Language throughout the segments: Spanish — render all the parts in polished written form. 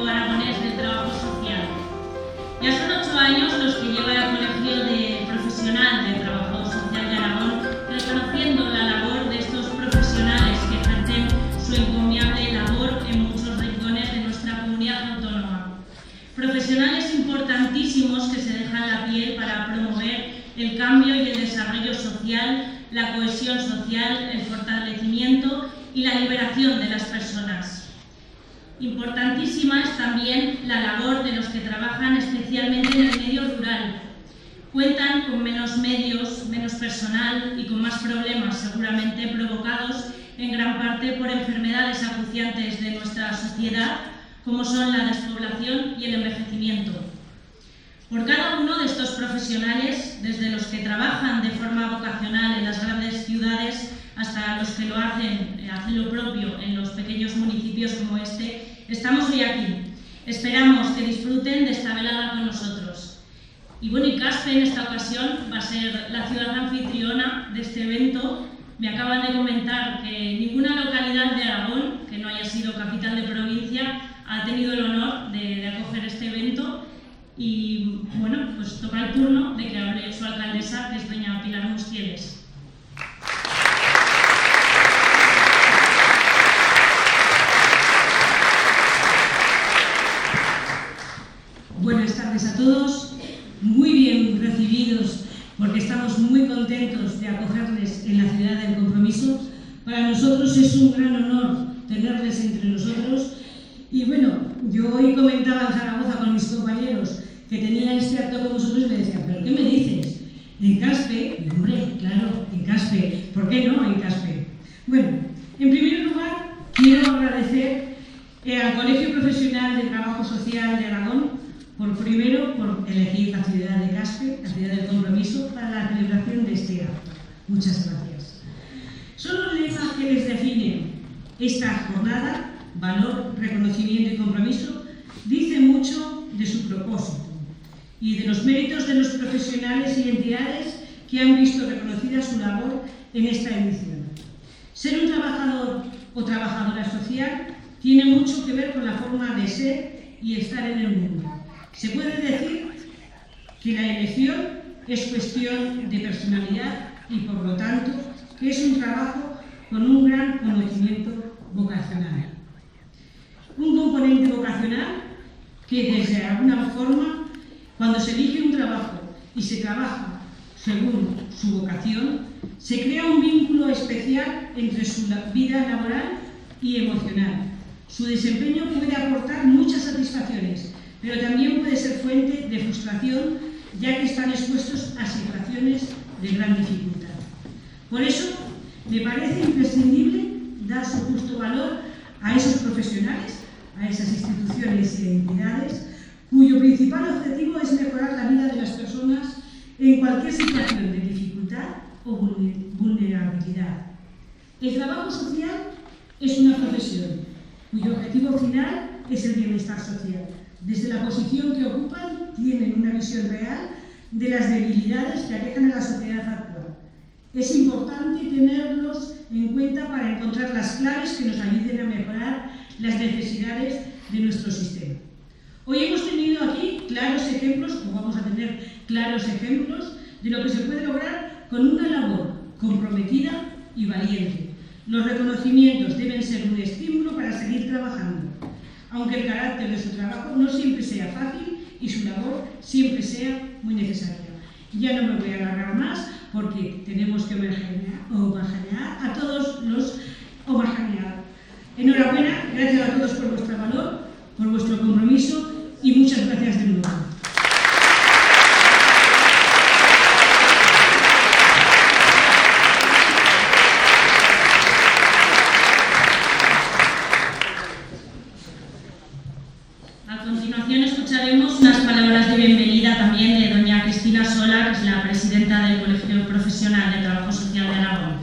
Colegio Aragonés de Trabajo Social. Ya son 8 años los que lleva el Colegio Profesional de Trabajo Social de Aragón, reconociendo la labor de estos profesionales que ejercen su encomiable labor en muchos rincones de nuestra comunidad autónoma. Profesionales importantísimos que se dejan la piel para promover el cambio y el desarrollo social, la cohesión social, el fortalecimiento y la liberación de las personas. Importantísima es también la labor de los que trabajan especialmente en el medio rural. Cuentan con menos medios, menos personal y con más problemas seguramente provocados en gran parte por enfermedades acuciantes de nuestra sociedad, como son la despoblación y el envejecimiento. Por cada uno de estos profesionales, desde los que trabajan de forma vocacional en las grandes ciudades hasta los que lo hacen lo propio en los pequeños municipios como este, estamos hoy aquí. Esperamos que disfruten de esta velada con nosotros. Y bueno, Caspe en esta ocasión va a ser la ciudad anfitriona de este evento. Me acaban de comentar que ninguna localidad de Aragón, que no haya sido capital de provincia, ha tenido el honor de acoger este evento. Y bueno, pues toca el turno de que hable su alcaldesa, que es doña Pilar Mustieles. Buenas tardes a todos, muy bien recibidos porque estamos muy contentos de acogerles en la ciudad del Compromiso. Para nosotros es un gran honor tenerles entre nosotros. Y bueno, yo hoy comentaba en Zaragoza con mis compañeros que tenían este acto con vosotros y me decían, ¿pero qué me dices? ¿En Caspe? Y, hombre, claro, en Caspe. ¿Por qué no en Caspe? Bueno, en primer lugar, quiero agradecer al Colegio Profesional de Trabajo Social de Aragón por elegir la ciudad de Caspe, la ciudad del Compromiso, para la celebración de este acto. Muchas gracias. Solo el lema que les define esta jornada, valor, reconocimiento y compromiso, dice mucho de su propósito y de los méritos de los profesionales y entidades que han visto reconocida su labor en esta edición. Ser un trabajador o trabajadora social tiene mucho que ver con la forma de ser y estar en el mundo. Se puede decir que la elección es cuestión de personalidad y, por lo tanto, que es un trabajo con un gran conocimiento vocacional. Un componente vocacional que, desde alguna forma, cuando se elige un trabajo y se trabaja según su vocación, se crea un vínculo especial entre su vida laboral y emocional. Su desempeño puede aportar muchas satisfacciones, pero también puede ser fuente de frustración, ya que están expuestos a situaciones de gran dificultad. Por eso, me parece imprescindible dar su justo valor a esos profesionales, a esas instituciones y entidades, cuyo principal objetivo es mejorar la vida de las personas en cualquier situación de dificultad o vulnerabilidad. El trabajo social es una profesión cuyo objetivo final es el bienestar social. Desde la posición que ocupan, tienen una visión real de las debilidades que aquejan a la sociedad actual. Es importante tenerlos en cuenta para encontrar las claves que nos ayuden a mejorar las necesidades de nuestro sistema. Hoy hemos tenido aquí claros ejemplos, o vamos a tener claros ejemplos, de lo que se puede lograr con una labor comprometida y valiente. Los reconocimientos deben ser un estímulo para seguir trabajando, aunque el carácter de su trabajo no siempre sea fácil y su labor siempre sea muy necesaria. Ya no me voy a alargar más porque tenemos que homenajear a todos los homenajeados. Enhorabuena, gracias a todos por vuestro valor, por vuestro compromiso y muchas gracias de nuevo. A continuación escucharemos unas palabras de bienvenida también de doña Cristina Sola, que es la presidenta del Colegio Profesional de Trabajo Social de Aragón.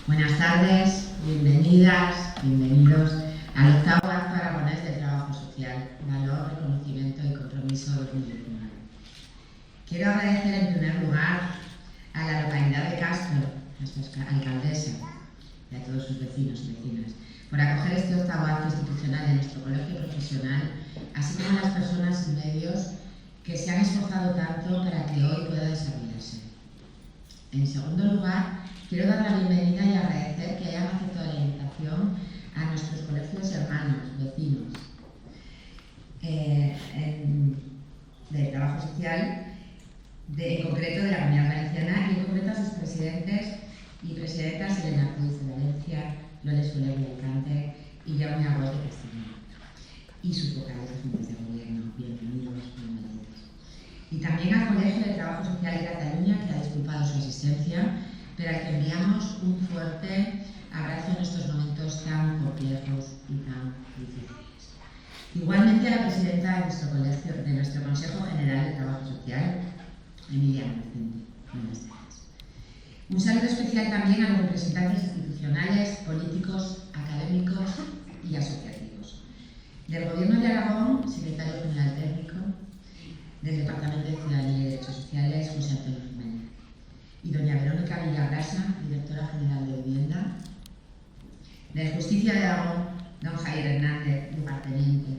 Buenas tardes, bienvenidas, bienvenidos al octavo acto aragonés de trabajo social, valor, reconocimiento y compromiso 2019. Quiero agradecer en primer lugar a la localidad Caspe, nuestra alcaldesa, y a todos sus vecinos y vecinas, por acoger este octavo acto institucional de nuestro colegio profesional, así como a las personas y medios que se han esforzado tanto para que hoy pueda desarrollarse. En segundo lugar, quiero dar la bienvenida y agradecer que hayan aceptado la invitación a nuestros colegios hermanos, vecinos, del trabajo social, en concreto de la Comunidad Valenciana, y en concreto a sus presidentes y presidentas Elena Cruz de Valencia, Loles Soler de Alicante y Jaume Aguas de Castellón, y sus vocales de juntas de gobierno. Bienvenidos, bienvenidos. Y también al Colegio de Trabajo Social de Cataluña, que ha disculpado su asistencia, pero al que enviamos un fuerte abrazo en estos momentos tan complejos y tan difíciles. Igualmente a la presidenta de nuestro Consejo General de Trabajo Social, Emilia Vicente. Buenas tardes. Un saludo especial también a los representantes institucionales, políticos, académicos y asociativos. Del Gobierno de Aragón, secretario general técnico, del Departamento de Ciudadanía y Derechos Sociales, José Antonio Jiménez, y doña Verónica Villagrasa, directora general de Vivienda, de Justicia de Aragón, don Javier Hernández, lugarteniente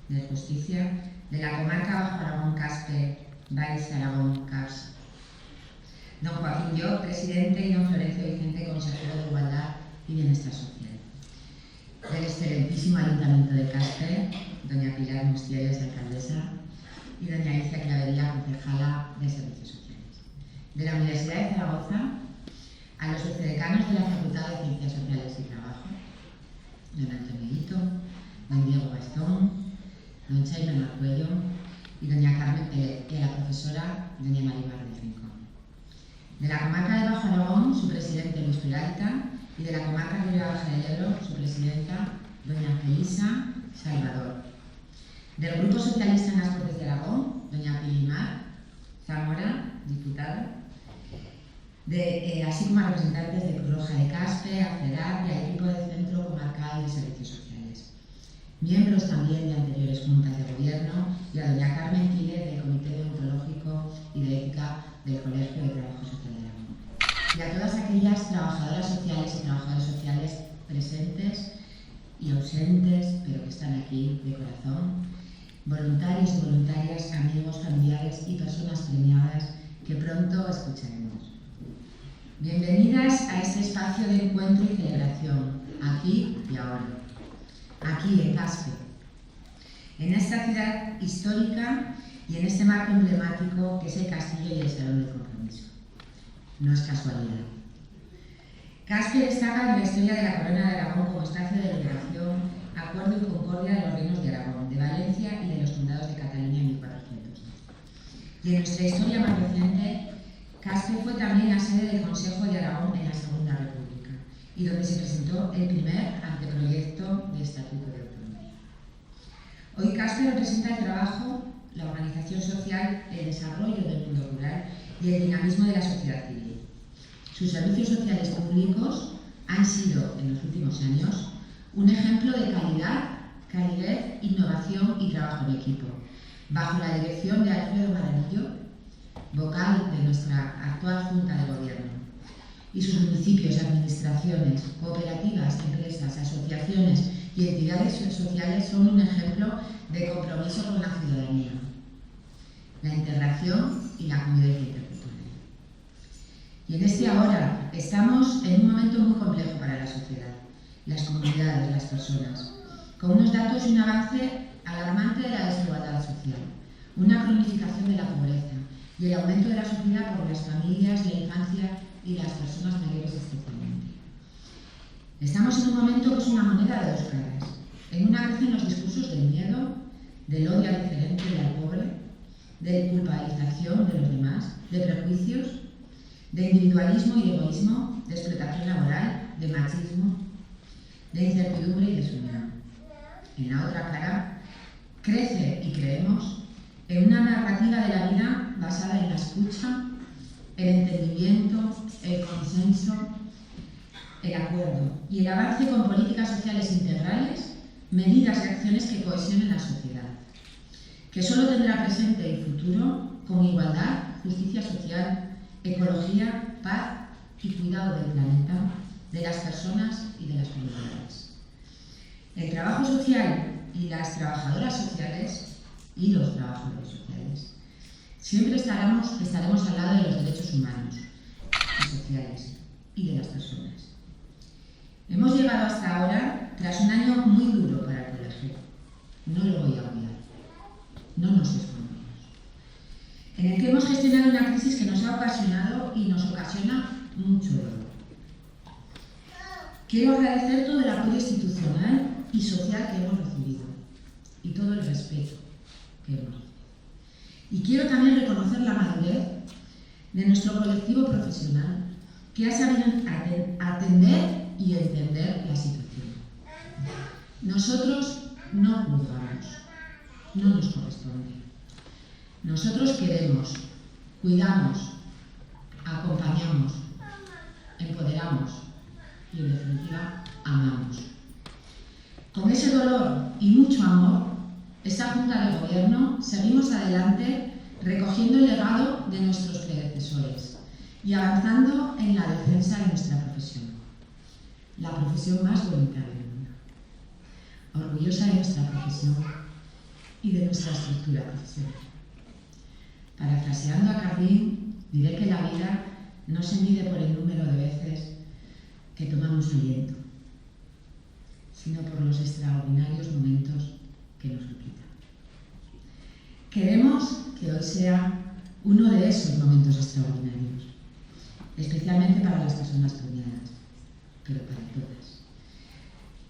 de Justicia, de la comarca Bajo Aragón Caspe, Valls Aragón CAPS, don Joaquín Llop, presidente, y don Florencio Vicente, consejero de Igualdad y Bienestar Social, del excelentísimo Ayuntamiento de Caspe, doña Pilar Mustieles, alcaldesa, y doña Alicia Clavería, concejala de Servicios Sociales, de la Universidad de Zaragoza, a los vicedecanos de la Facultad de Ciencias Sociales y Trabajo, don Antonio Hito, don Diego Bastón, don Chaime Marcuello y doña Carmen Pérez, y a la profesora doña Maribel del Rincón. De la comarca de Bajo Aragón, su presidente Luis Peralta, y de la comarca de Ribera Baja del Ebro, su presidenta doña Felisa Salvador. Del Grupo Socialista en las Cortes de Aragón, doña Pilimar Zamora, diputada, así como a representantes de Cruz Roja de Caspe, ACERAP y al equipo del Centro Comarcal de Servicios Sociales. Miembros también de anteriores juntas de gobierno, y a doña Carmen Quílez del Comité Deontológico y de Ética del Colegio de Trabajo Social de Aragón. Y a todas aquellas trabajadoras sociales y trabajadores sociales presentes y ausentes, pero que están aquí de corazón, voluntarios y voluntarias, amigos, familiares y personas premiadas que pronto escucharemos. Bienvenidas a este espacio de encuentro y celebración, aquí y ahora, aquí en Caspe, en esta ciudad histórica y en este marco emblemático que es el Castillo y el Salón de Compromiso. No es casualidad. Caspe destaca en la historia de la Corona de Aragón como espacio de liberación, acuerdo y concordia de los reinos de Aragón, de Valencia y de los condados de Cataluña en 1400. Y en nuestra historia más reciente, Caspe fue también la sede del Consejo de Aragón en la Segunda República y donde se presentó el primer anteproyecto de Estatuto de Autonomía. Hoy Caspe representa el trabajo, la organización social, el desarrollo del mundo rural y el dinamismo de la sociedad civil. Sus servicios sociales públicos han sido, en los últimos años, un ejemplo de calidad, calidez, innovación y trabajo en equipo, bajo la dirección de Alfredo Maranillo, vocal de nuestra actual Junta de Gobierno, y sus municipios, administraciones, cooperativas, empresas, asociaciones y entidades sociales son un ejemplo de compromiso con la ciudadanía, la integración y la convivencia intercultural. Y en este ahora estamos en un momento muy complejo para la sociedad, las comunidades, las personas, con unos datos y un avance alarmante de la desigualdad social, una cronificación de la pobreza y el aumento de la sufrida por las familias, la infancia y las personas mayores especialmente. Estamos en un momento que es una moneda de dos caras. En una crecen los discursos del miedo, del odio al diferente y al pobre, de culpabilización de los demás, de prejuicios, de individualismo y egoísmo, de explotación laboral, de machismo, de incertidumbre y desunión. En la otra cara, crece y creemos en una narrativa de la vida basada en la escucha, el entendimiento, el consenso, el acuerdo y el avance con políticas sociales integrales, medidas y acciones que cohesionen la sociedad, que solo tendrá presente y futuro con igualdad, justicia social, ecología, paz y cuidado del planeta, de las personas y de las comunidades. El trabajo social y las trabajadoras sociales y los trabajadores sociales siempre estaremos al lado de los derechos humanos y sociales y de las personas. Hemos llegado hasta ahora tras un año muy duro para el colegio. No lo voy a olvidar. No nos escondemos. En el que hemos gestionado una crisis que nos ha ocasionado y nos ocasiona mucho dolor. Quiero agradecer todo el apoyo institucional y social que hemos recibido y todo el respeto que hemos recibido. Y quiero también reconocer la madurez de nuestro colectivo profesional que ha sabido atender y entender la situación. Nosotros no juzgamos, no nos corresponde. Nosotros queremos, cuidamos, acompañamos, empoderamos y, en definitiva, amamos. Con ese dolor y mucho amor, esta Junta de Gobierno seguimos adelante recogiendo el legado de nuestros predecesores y avanzando en la defensa de nuestra profesión, la profesión más bonita del mundo, orgullosa de nuestra profesión y de nuestra estructura profesional. Parafraseando a Cardín, diré que la vida no se mide por el número de veces que tomamos aliento, sino por los extraordinarios momentos que nos lo quitan. Queremos que hoy sea uno de esos momentos extraordinarios, especialmente para las personas premiadas, pero para todas.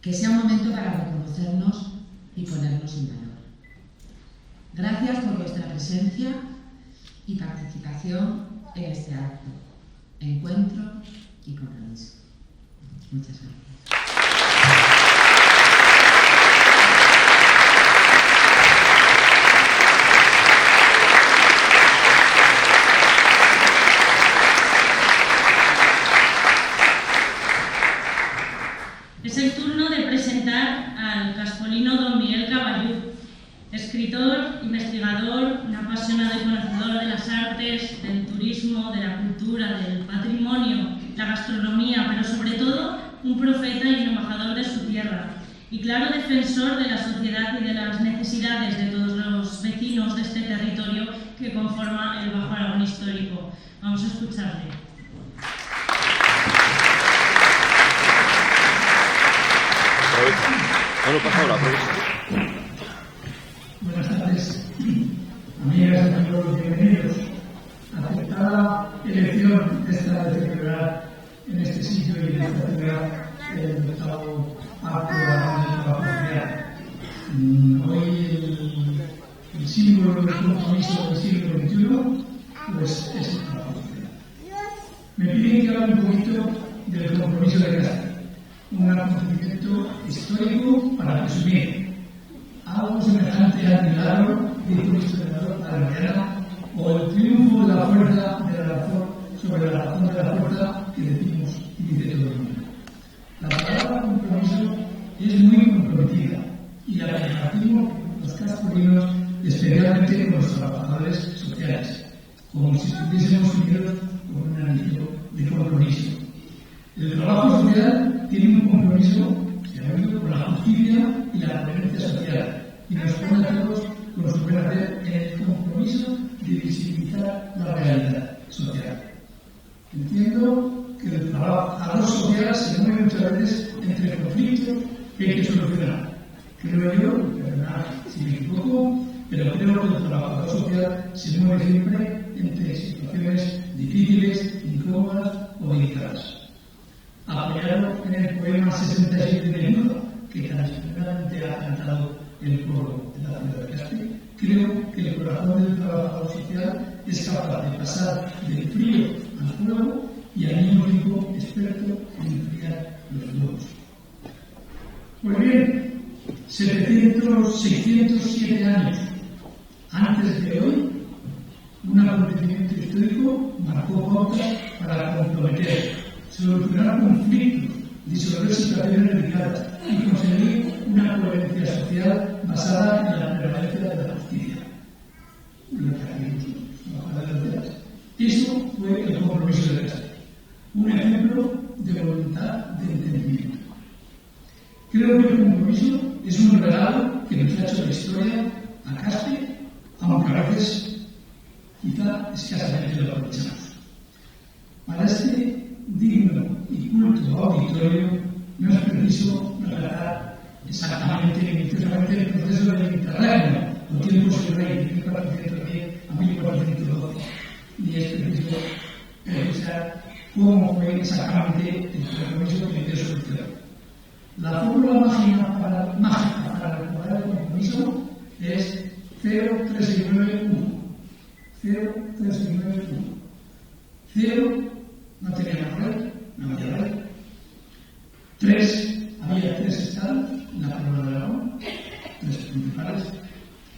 Que sea un momento para reconocernos y ponernos en valor. Gracias por vuestra presencia y participación en este acto, encuentro y compromiso. Muchas gracias. Es el turno de presentar al caspolino don Miguel Caballú, escritor, investigador, un apasionado y conocedor de las artes, del turismo, de la cultura, del patrimonio, la gastronomía, pero sobre todo un profeta y un embajador de su tierra, y claro defensor de la sociedad y de las necesidades de todos los vecinos de este territorio que conforma el Bajo Aragón histórico. Vamos a escucharle. Buenas tardes, amigas y amigos, bienvenidos. Aceptada elección esta de celebrar en este sitio y en esta ciudad el octavo acto de trabajo social. Hoy el símbolo del compromiso del siglo XXI pues es el trabajo social. Me piden que hable un poquito del compromiso de Caspe, un acontecimiento histórico para presumir, algo semejante al milagro, dijo el historiador Paradiana, o el triunfo de la fuerza de la razón sobre la razón de la fuerza que decimos y dice todo el mundo. La palabra compromiso es muy comprometida y la compartimos los caspolinos, especialmente con los trabajadores sociales, como si estuviésemos unidos con un anillo de compromiso. El trabajo social tiene un compromiso con la justicia y la coherencia social y nos pone a todos con su buen hacer en el compromiso de visibilizar la realidad social. Entiendo que el trabajo social se mueve muchas veces entre conflictos que hay que solucionar. Creo yo, perdonad si me equivoco, pero creo que el trabajador social se mueve siempre entre situaciones difíciles, incómodas o delicadas. Apoyado en el poema 67 de Nudo, que tan inspiradamente ha cantado el pueblo de la ciudad de Caspe, creo que el corazón del trabajador social es capaz de pasar del frío al fuego y al mismo tiempo experto en enfriar los globos. Pues bien, 607 años antes de hoy, un acontecimiento histórico marcó pautas para comprometer, solucionar conflictos, disolver situaciones delicadas y conseguir una coherencia social basada en la prevalencia de la justicia. Eso fue el compromiso de Caspe. un ejemplo de voluntad de entendimiento. Creo que el compromiso es un regalo que nos ha hecho la historia a Caspe, aunque a veces quizá escasamente lo aprovechamos. Para este digno y culto auditorio no es preciso relatar exactamente, minuciosamente el proceso del Mediterráneo, los tiempos del rey de 1410 a 1412, ni es preciso revisar cómo fue exactamente el compromiso que dio solución. La fórmula mágica para recordar el compromiso es 0391. 0391. 0 no teníamos rey, no había rey. 3 había 3 estados, la corona de Aragón, 3 principales.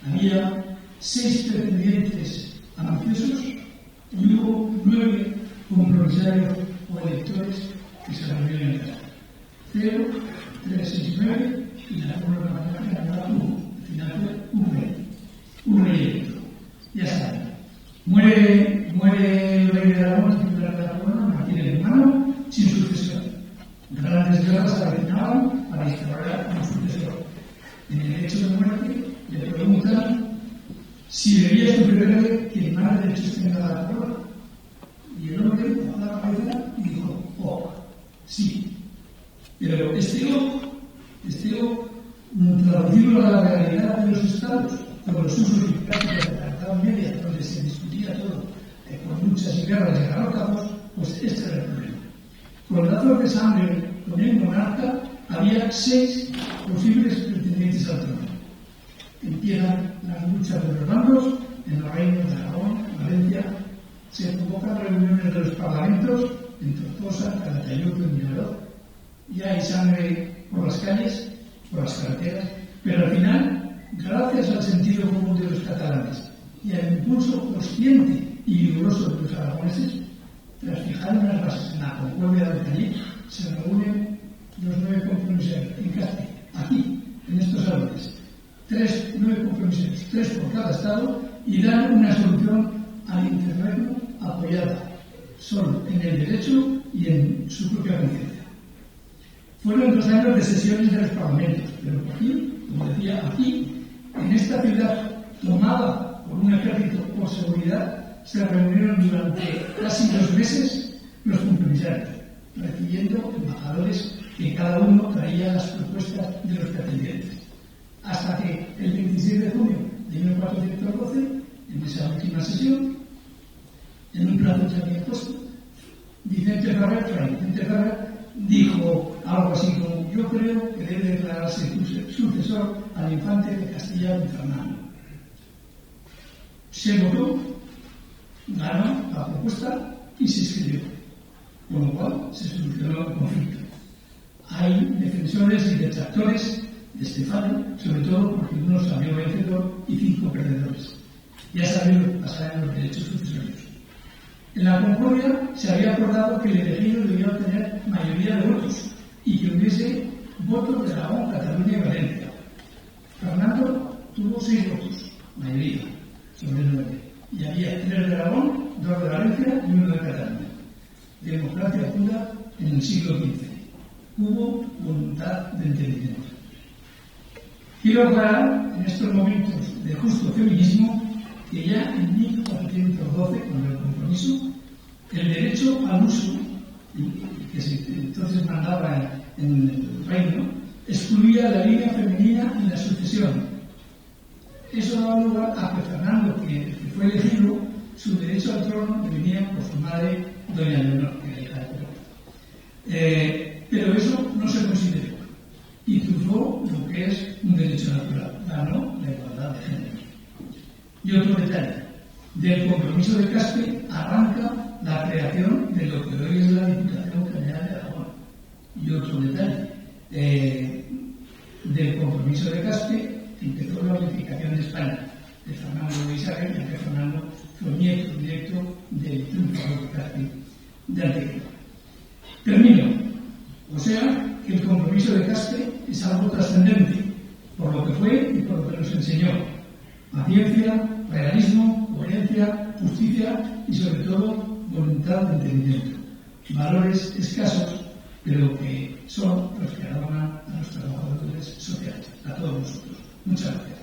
Había 6 pretendientes ambiciosos y hubo 9 compromisarios o electores que se reunieron en el caso. 0, 3, 6, 9 y la fórmula matemática era 1. Al final fue un rey electo. Ya saben, muere el rey de Aragón, titular de la corona, Martín el Hermano, sin sucesor. Grandes guerras se avecinaban para instaurar un sucesor. En el hecho de muerte le preguntan si debía sucederle quien más derechos tenga la corona. Y el hombre bajó la cabeza y dijo, sí. Pero traducido a la realidad de los estados, con los usos y prácticas de la Edad Media, donde se discutía todo con luchas y guerras y garrótagos, pues este era el problema. Con lazos de sangre con el monarca había 6 posibles pretendientes al trono. Empiezan las luchas de los bandos en los reinos de Aragón, Valencia. Se convocan reuniones de los parlamentos en Tortosa, Calatayud y Miraló. Ya hay sangre por las calles, por las carreteras, pero al final, gracias al sentido común de los catalanes y al impulso consciente y vigoroso de los aragoneses, tras fijar unas bases en la Concordia de Callí, se reúnen los 9 compromisarios en Caspe, aquí, en estos salones. 9 compromisarios, 3 por cada estado, y dan una solución al interregno apoyada solo en el derecho y en su propia conciencia. Fueron 2 años de sesiones de los parlamentos, pero aquí, como decía, aquí, en esta ciudad tomada por un ejército por seguridad, se reunieron durante casi 2 meses los compromisarios, recibiendo embajadores que cada uno traía las propuestas de los pretendientes. Hasta que el 26 de junio de 1412, en esa última sesión, en un plazo que se había puesto, Vicente Ferrer dijo algo así como: yo creo que debe declararse sucesor al infante de Castilla y Fernando. Se votó, ganó la propuesta y se escribió, con lo cual se solucionó el conflicto. Hay defensores y detractores de Estefano, sobre todo porque uno salió vencedor y 5 perdedores. Ya sabéis lo que pasará en los derechos sucesorios. En la Concordia se había acordado que el elegido debía obtener mayoría de votos y que hubiese votos de Aragón, Cataluña y Valencia. Fernando tuvo 6 votos, mayoría, sobre 9. Y había 3 de Aragón, 2 de Valencia y 1 de Cataluña. Democracia pura en el siglo XV. Hubo voluntad de entendimiento. Quiero aclarar en estos momentos de justo feminismo que ya en 1412, con el compromiso, el derecho al uso, que se entonces mandaba en el reino, excluía la línea femenina en la sucesión. Eso daba lugar a que Fernando, que fue elegido, su derecho al trono le venía por su madre, doña Leonor, que era hija de Pedro. Pero eso no se consideró y triunfó lo que es un derecho natural, ganó la igualdad de género. Y otro detalle, del compromiso de Caspe arranca la creación de lo que hoy es la Diputación General de Aragón. Y otro detalle, del compromiso de Caspe empezó la unificación de España, de Fernando de Isabel, ya que Fernando fue nieto directo del triunfador de Caspe de Antequera. Termino. O sea, que el compromiso de Caspe es algo trascendente, por lo que fue y por lo que nos enseñó. Paciencia, realismo, coherencia, justicia y sobre todo voluntad de entendimiento. valores escasos, pero que son los que adornan a los trabajadores sociales, a todos nosotros. Muchas gracias.